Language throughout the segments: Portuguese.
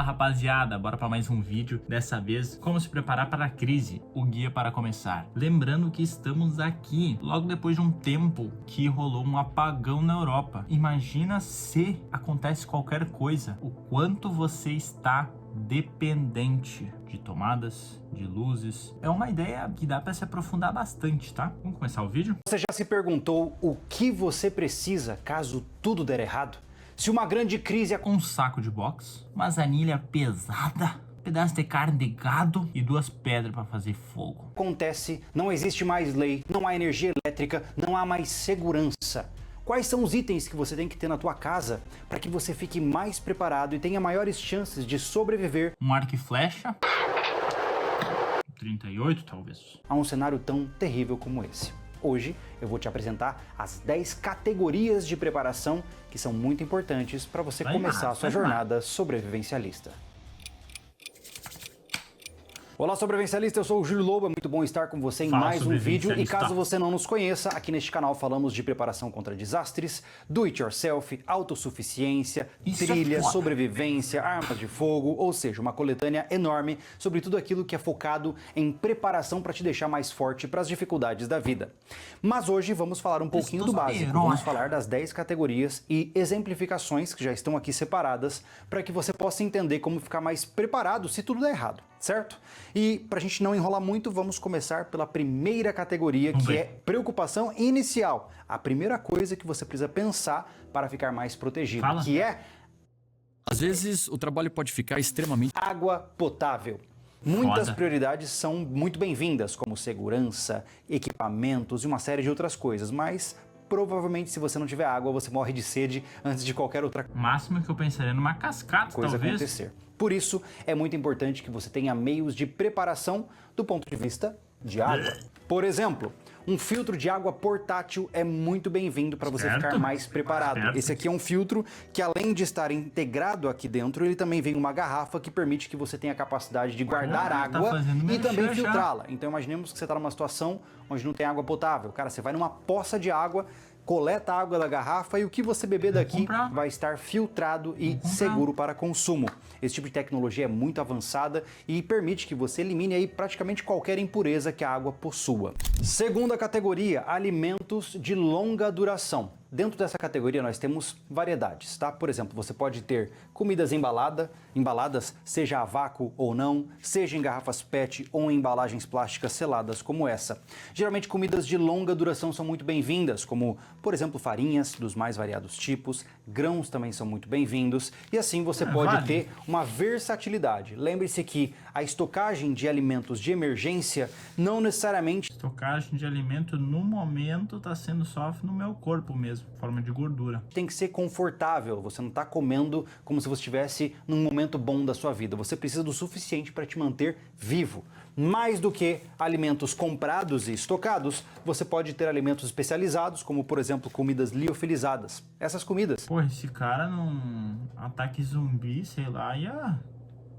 Fala rapaziada, bora para mais um vídeo, dessa vez como se preparar para a crise, o guia para começar. Lembrando que estamos aqui logo depois de um tempo que rolou um apagão na Europa. Imagina se acontece qualquer coisa, o quanto você está dependente de tomadas, de luzes. É uma ideia que dá para se aprofundar bastante, tá? Vamos começar o vídeo? Você já se perguntou o que você precisa caso tudo der errado? Se uma grande crise... Um saco de boxe, uma anilha pesada, um pedaço de carne de gado e 2 pedras para fazer fogo. Acontece, não existe mais lei, não há energia elétrica, não há mais segurança. Quais são os itens que você tem que ter na tua casa para que você fique mais preparado e tenha maiores chances de sobreviver Um arco e flecha, 38 talvez, a um cenário tão terrível como esse? Hoje eu vou te apresentar as 10 categorias de preparação que são muito importantes para você começar a sua jornada sobrevivencialista. Olá sobrevivencialista, eu sou o Júlio Lobo, é muito bom estar com você em mais um vídeo e caso você não nos conheça, aqui neste canal falamos de preparação contra desastres, do it yourself, autossuficiência, trilha, sobrevivência, armas de fogo, ou seja, uma coletânea enorme sobre tudo aquilo que é focado em preparação para te deixar mais forte para as dificuldades da vida. Mas hoje vamos falar um pouquinho do básico, vamos falar das 10 categorias e exemplificações que já estão aqui separadas para que você possa entender como ficar mais preparado se tudo der errado, certo? E para a gente não enrolar muito, vamos começar pela primeira categoria, que é preocupação inicial. A primeira coisa que você precisa pensar para ficar mais protegido, que é... Às vezes o trabalho pode ficar extremamente... água potável. Muitas prioridades são muito bem-vindas, como segurança, equipamentos e uma série de outras coisas, mas provavelmente se você não tiver água, você morre de sede antes de qualquer outra O máximo que eu pensaria numa cascata, coisa talvez. acontecer. Por isso, é muito importante que você tenha meios de preparação do ponto de vista de água. Por exemplo, um filtro de água portátil é muito bem-vindo para você ficar mais preparado. Esse aqui é um filtro que, além de estar integrado aqui dentro, ele também vem uma garrafa que permite que você tenha a capacidade de guardar água e também filtrá-la. Então imaginemos que você está numa situação onde não tem água potável. Cara, você vai numa poça de água, coleta a água da garrafa e o que você beber daqui vai estar filtrado e seguro para consumo. Esse tipo de tecnologia é muito avançada e permite que você elimine aí praticamente qualquer impureza que a água possua. Segunda categoria, alimentos de longa duração. Dentro dessa categoria nós temos variedades, tá? Por exemplo, você pode ter comidas embaladas, seja a vácuo ou não, seja em garrafas PET ou em embalagens plásticas seladas como essa. Geralmente comidas de longa duração são muito bem-vindas, como, por exemplo, farinhas dos mais variados tipos, grãos também são muito bem-vindos, e assim você pode ter uma versatilidade. Lembre-se que a estocagem de alimentos de emergência não necessariamente... Estocagem de alimento no momento está sendo só no meu corpo mesmo, forma de gordura. Tem que ser confortável, você não está comendo como se você estivesse num momento bom da sua vida. Você precisa do suficiente para te manter vivo. Mais do que alimentos comprados e estocados, você pode ter alimentos especializados, como por exemplo comidas liofilizadas. Essas comidas... Pô, esse cara num ataque zumbi, sei lá, ia...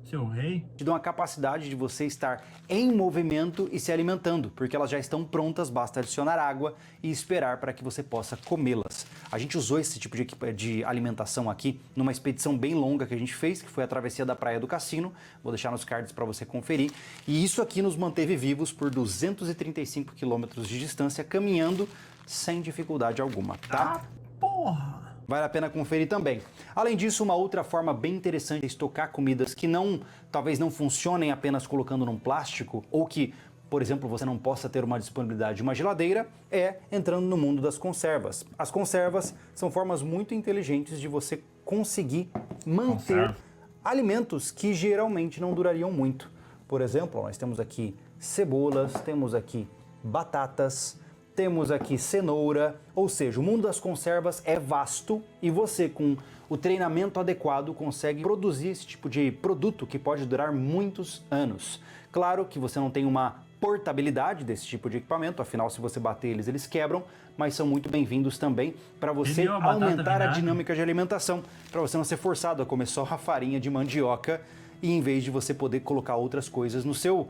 Seu rei. Te dão a capacidade de você estar em movimento e se alimentando, porque elas já estão prontas, basta adicionar água e esperar para que você possa comê-las. A gente usou esse tipo de alimentação aqui numa expedição bem longa que a gente fez, que foi a travessia da Praia do Cassino. Vou deixar nos cards para você conferir. E isso aqui nos manteve vivos por 235 quilômetros de distância, caminhando sem dificuldade alguma, tá? Porra! Vale a pena conferir também. Além disso, uma outra forma bem interessante de estocar comidas que talvez não funcionem apenas colocando num plástico ou que, por exemplo, você não possa ter uma disponibilidade de uma geladeira, é entrando no mundo das conservas. As conservas são formas muito inteligentes de você conseguir manter alimentos que geralmente não durariam muito. Por exemplo, nós temos aqui cebolas, temos aqui batatas, temos aqui cenoura, ou seja, o mundo das conservas é vasto e você, com o treinamento adequado, consegue produzir esse tipo de produto que pode durar muitos anos. Claro que você não tem uma portabilidade desse tipo de equipamento, afinal, se você bater eles, eles quebram, mas são muito bem-vindos também para você aumentar a dinâmica de alimentação, para você não ser forçado a comer só a farinha de mandioca e em vez de você poder colocar outras coisas no seu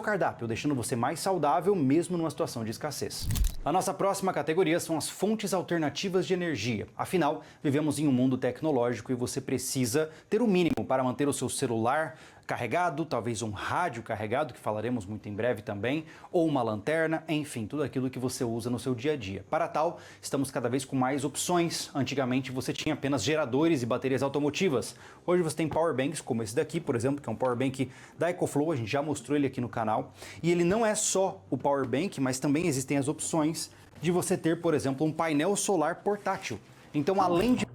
cardápio, deixando você mais saudável mesmo numa situação de escassez. A nossa próxima categoria são as fontes alternativas de energia. Afinal, vivemos em um mundo tecnológico e você precisa ter o mínimo para manter o seu celular carregado, talvez um rádio carregado, que falaremos muito em breve também, ou uma lanterna, enfim, tudo aquilo que você usa no seu dia a dia. Para tal, estamos cada vez com mais opções. Antigamente você tinha apenas geradores e baterias automotivas. Hoje você tem powerbanks, como esse daqui, por exemplo, que é um powerbank da EcoFlow, a gente já mostrou ele aqui no canal. E ele não é só o powerbank, mas também existem as opções de você ter, por exemplo, um painel solar portátil. Então, além de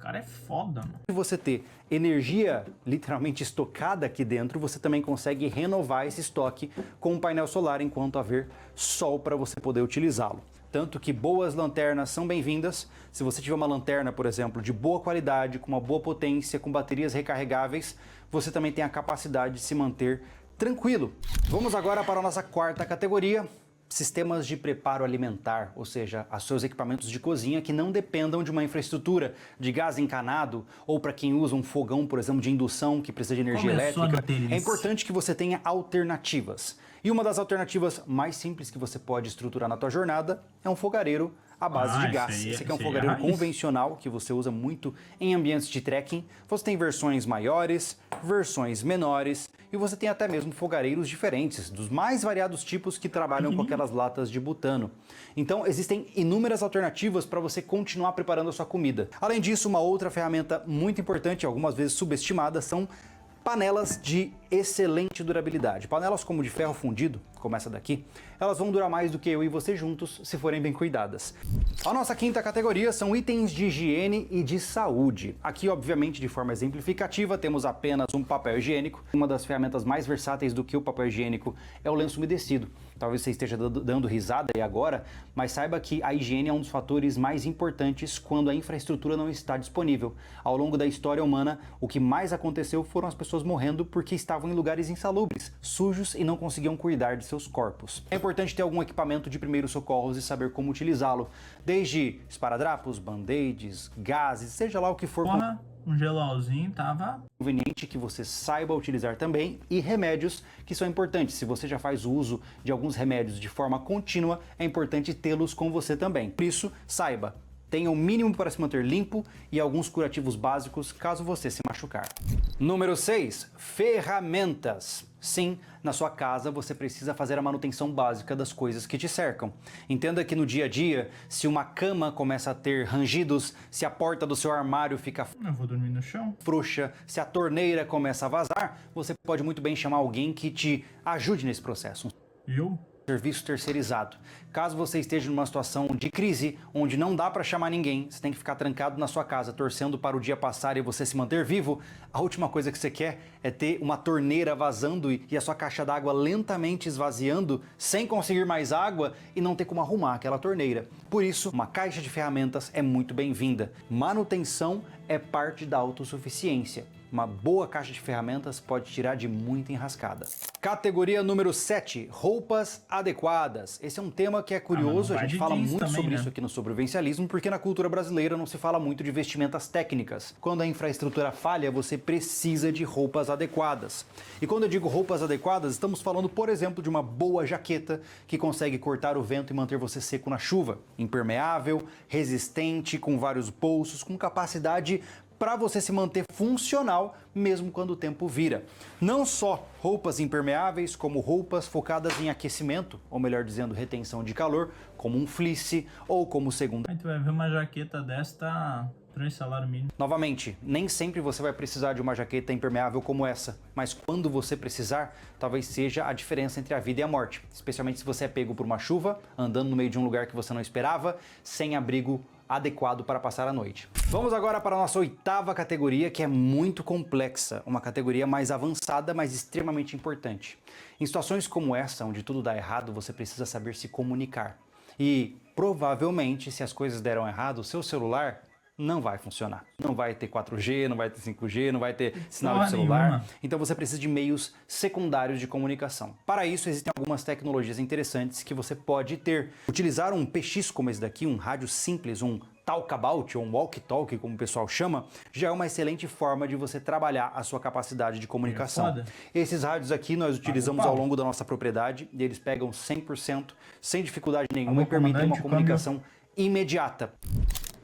Cara, é foda, mano. Se você ter energia literalmente estocada aqui dentro, você também consegue renovar esse estoque com um painel solar enquanto haver sol para você poder utilizá-lo. Tanto que boas lanternas são bem-vindas. Se você tiver uma lanterna, por exemplo, de boa qualidade, com uma boa potência, com baterias recarregáveis, você também tem a capacidade de se manter tranquilo. Vamos agora para a nossa quarta categoria. Sistemas de preparo alimentar, ou seja, os seus equipamentos de cozinha que não dependam de uma infraestrutura de gás encanado ou para quem usa um fogão, por exemplo, de indução que precisa de energia elétrica. É importante que você tenha alternativas. E uma das alternativas mais simples que você pode estruturar na tua jornada é um fogareiro à base de gás. Esse aqui é um fogareiro convencional que você usa muito em ambientes de trekking. Você tem versões maiores, versões menores e você tem até mesmo fogareiros diferentes, dos mais variados tipos que trabalham com aquelas latas de butano. Então existem inúmeras alternativas para você continuar preparando a sua comida. Além disso, uma outra ferramenta muito importante, algumas vezes subestimada, são panelas de excelente durabilidade. Panelas como de ferro fundido, como essa daqui, elas vão durar mais do que eu e você juntos se forem bem cuidadas. A nossa quinta categoria são itens de higiene e de saúde. Aqui, obviamente, de forma exemplificativa, temos apenas um papel higiênico. Uma das ferramentas mais versáteis do que o papel higiênico é o lenço umedecido. Talvez você esteja dando risada aí agora, mas saiba que a higiene é um dos fatores mais importantes quando a infraestrutura não está disponível. Ao longo da história humana, o que mais aconteceu foram as pessoas morrendo porque estavam em lugares insalubres, sujos e não conseguiam cuidar de seus corpos. É importante ter algum equipamento de primeiros socorros e saber como utilizá-lo, desde esparadrapos, band-aids, gases, seja lá o que for. Um gelolzinho tava conveniente que você saiba utilizar também, e remédios que são importantes. Se você já faz uso de alguns remédios de forma contínua, é importante tê-los com você também. Por isso, saiba, tenha o mínimo para se manter limpo e alguns curativos básicos caso você se machucar. Número 6, ferramentas. Sim, na sua casa você precisa fazer a manutenção básica das coisas que te cercam. Entenda que no dia a dia, se uma cama começa a ter rangidos, se a porta do seu armário fica eu vou dormir no chão. Frouxa, se a torneira começa a vazar, você pode muito bem chamar alguém que te ajude nesse processo. Eu? Serviço terceirizado. Caso você esteja numa situação de crise, onde não dá para chamar ninguém, você tem que ficar trancado na sua casa, torcendo para o dia passar e você se manter vivo, a última coisa que você quer é ter uma torneira vazando e a sua caixa d'água lentamente esvaziando, sem conseguir mais água e não ter como arrumar aquela torneira. Por isso, uma caixa de ferramentas é muito bem-vinda. Manutenção é parte da autossuficiência. Uma boa caixa de ferramentas pode tirar de muita enrascada. Categoria número 7, roupas adequadas. Esse é um tema que é curioso, a gente fala muito também, sobre isso aqui no Sobrevivencialismo, porque na cultura brasileira não se fala muito de vestimentas técnicas. Quando a infraestrutura falha, você precisa de roupas adequadas. E quando eu digo roupas adequadas, estamos falando, por exemplo, de uma boa jaqueta que consegue cortar o vento e manter você seco na chuva. Impermeável, resistente, com vários bolsos, com capacidade para você se manter funcional mesmo quando o tempo vira. Não só roupas impermeáveis, como roupas focadas em aquecimento, ou melhor dizendo, retenção de calor, como um fleece ou como segunda. Aí tu vai ver uma jaqueta desta 3 salários mínimos. Novamente, nem sempre você vai precisar de uma jaqueta impermeável como essa, mas quando você precisar, talvez seja a diferença entre a vida e a morte, especialmente se você é pego por uma chuva, andando no meio de um lugar que você não esperava, sem abrigo adequado para passar a noite. Vamos agora para a nossa 8ª categoria, que é muito complexa, uma categoria mais avançada, mas extremamente importante. Em situações como essa, onde tudo dá errado, você precisa saber se comunicar. E provavelmente, se as coisas deram errado, o seu celular não vai funcionar. Não vai ter 4G, não vai ter 5G, não vai ter sinal de celular. Nenhuma. Então você precisa de meios secundários de comunicação. Para isso existem algumas tecnologias interessantes que você pode ter. Utilizar um PX como esse daqui, um rádio simples, um talkabout, ou um walkie-talkie, como o pessoal chama, já é uma excelente forma de você trabalhar a sua capacidade de comunicação. Esses rádios aqui nós utilizamos ao longo da nossa propriedade e eles pegam 100%, sem dificuldade nenhuma e permitem uma comunicação imediata.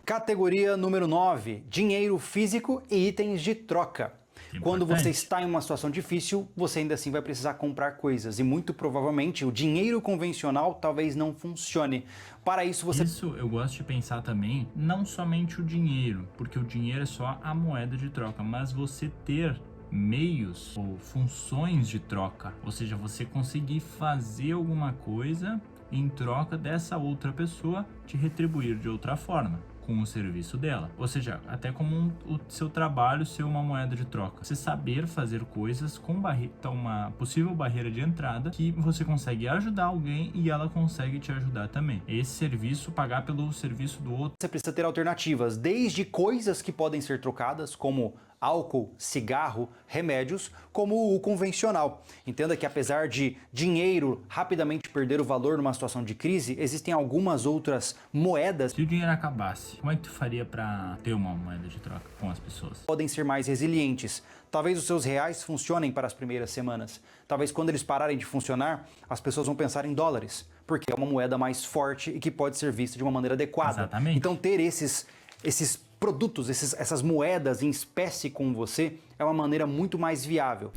Categoria número 9, dinheiro físico e itens de troca. Quando você está em uma situação difícil, você ainda assim vai precisar comprar coisas e muito provavelmente o dinheiro convencional talvez não funcione. Para isso você... Isso eu gosto de pensar também, não somente o dinheiro, porque o dinheiro é só a moeda de troca, mas você ter meios ou funções de troca, ou seja, você conseguir fazer alguma coisa em troca dessa outra pessoa te retribuir de outra forma, com o serviço dela. Ou seja, até como o seu trabalho ser uma moeda de troca. Você saber fazer coisas com uma possível barreira de entrada que você consegue ajudar alguém e ela consegue te ajudar também. Esse serviço, pagar pelo serviço do outro. Você precisa ter alternativas, desde coisas que podem ser trocadas, como álcool, cigarro, remédios, como o convencional. Entenda que apesar de dinheiro rapidamente perder o valor numa situação de crise, existem algumas outras moedas. Se o dinheiro acabasse, como é que tu faria para ter uma moeda de troca com as pessoas? Podem ser mais resilientes. Talvez os seus reais funcionem para as primeiras semanas. Talvez quando eles pararem de funcionar, as pessoas vão pensar em dólares, porque é uma moeda mais forte e que pode ser vista de uma maneira adequada. Exatamente. Então ter esses produtos, essas moedas em espécie com você é uma maneira muito mais viável.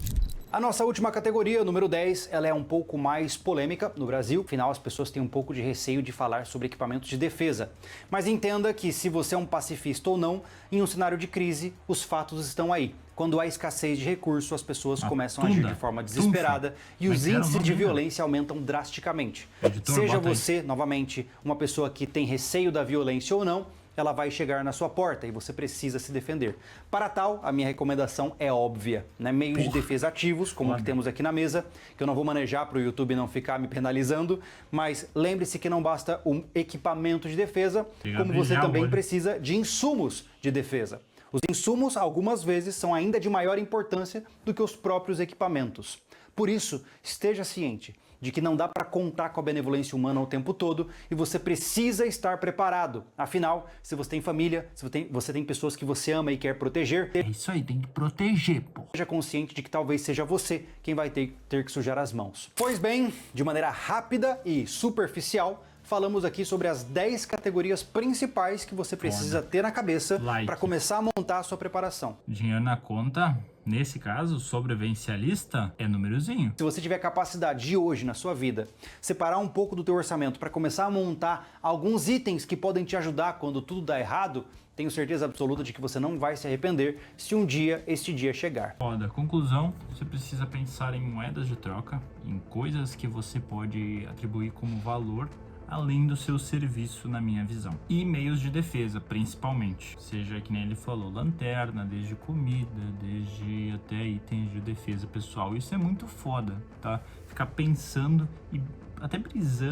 A nossa última categoria, número 10, ela é um pouco mais polêmica no Brasil. Afinal, as pessoas têm um pouco de receio de falar sobre equipamentos de defesa. Mas entenda que se você é um pacifista ou não, em um cenário de crise, os fatos estão aí. Quando há escassez de recursos, as pessoas começam a agir de forma desesperada e os índices de violência aumentam drasticamente. Seja você, novamente, uma pessoa que tem receio da violência ou não, ela vai chegar na sua porta e você precisa se defender. Para tal, a minha recomendação é óbvia, né? Meios de defesa ativos, como o que temos aqui na mesa, que eu não vou manejar para o YouTube não ficar me penalizando, mas lembre-se que não basta um equipamento de defesa, como você também precisa de insumos de defesa. Os insumos, algumas vezes, são ainda de maior importância do que os próprios equipamentos. Por isso, esteja ciente de que não dá para contar com a benevolência humana o tempo todo e você precisa estar preparado. Afinal, se você tem família, se você tem pessoas que você ama e quer proteger... É isso aí, tem que proteger, pô. Seja consciente de que talvez seja você quem vai ter que sujar as mãos. Pois bem, de maneira rápida e superficial, falamos aqui sobre as 10 categorias principais que você precisa ter na cabeça para começar a montar a sua preparação. Dinheiro na conta, nesse caso, sobrevivencialista, é númerozinho. Se você tiver capacidade de hoje na sua vida, separar um pouco do teu orçamento para começar a montar alguns itens que podem te ajudar quando tudo dá errado, tenho certeza absoluta de que você não vai se arrepender se um dia este dia chegar. Foda. Conclusão, você precisa pensar em moedas de troca, em coisas que você pode atribuir como valor além do seu serviço, na minha visão. E meios de defesa, principalmente. Seja, que nem ele falou, lanterna, desde comida, desde até itens de defesa pessoal. Isso é muito foda, tá? Ficar pensando e até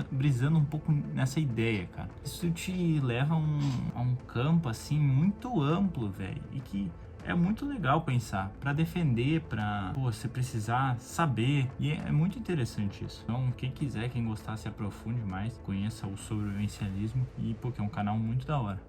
brisando um pouco nessa ideia, cara. Isso te leva a um campo, assim, muito amplo, velho. E que é muito legal pensar, pra defender, pra você precisar saber, e é muito interessante isso. Então, quem quiser, quem gostar, se aprofunde mais, conheça o sobrevivencialismo e, pô, que é um canal muito da hora.